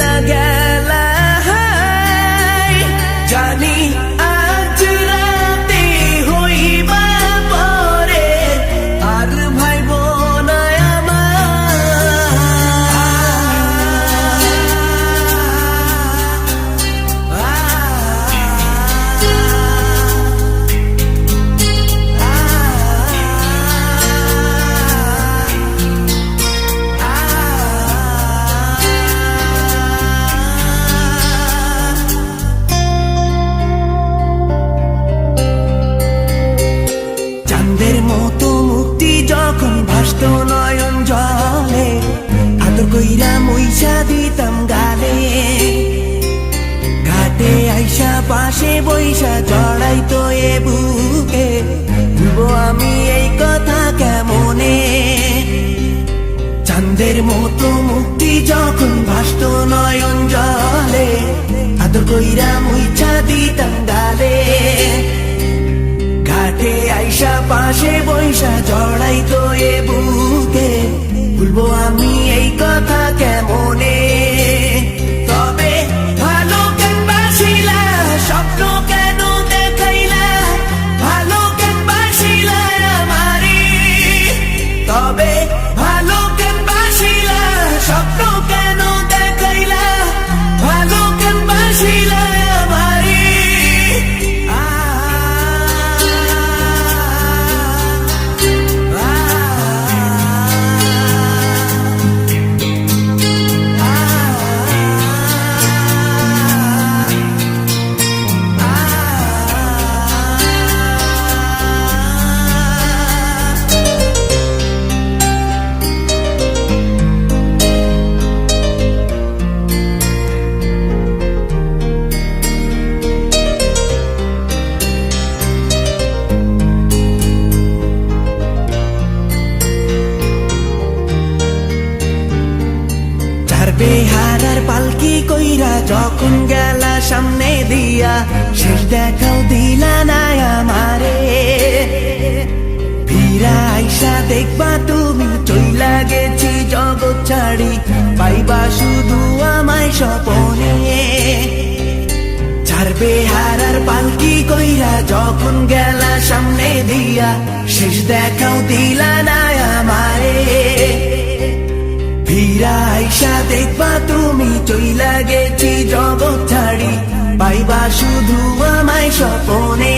চইলা গেলা জানি আজ রাতে হইবা পরে আর ভাইব না চাঁদের মতো মুক্তি যখন ভাসত নয়ন জলে আদর কইরা মইসা দিতাম গালে ঘাটে আইসা পাশে বইসা জড়াইতো এ বুকে ভুলবো আমি এই কথা কেমনে চাঁদের মতো মুক্তি যখন ভাসত নয়ন জলে আদর কইরা মইসা দিতাম গালে ঘাটে আইসা পাশে বইসা জড়াইতো এ বুকে ভুলবো আমি এই কথা কেমনে তবে ভালো কেন বাসিলা স্বপ্ন কেন দেখাইলা ভালো কেন বাসিলা আমারে তবে ভালো কেন বাসিলা স্বপ্ন কেন দেখাইলা ভালো কেন বাসিলা আমারে বেহারার পালকি কইরা যখন গেলা সামনে দিয়া শেষ দেখাও দিলা না আমারে ফিরা আইসা দেখবা তুমি চইলা গেছি জগৎ ছাড়ি পাইবা শুধু আমায় স্বপনে চার বেহারার পালকি কইরা যখন গেলা সামনে দিয়া শেষ দেখাও দিলা না আমারে ফিরা আইসা দেখবা তুমি চইলা গেছি জগৎ ছাড়ি পাইবা শুধু আমায় স্বপনে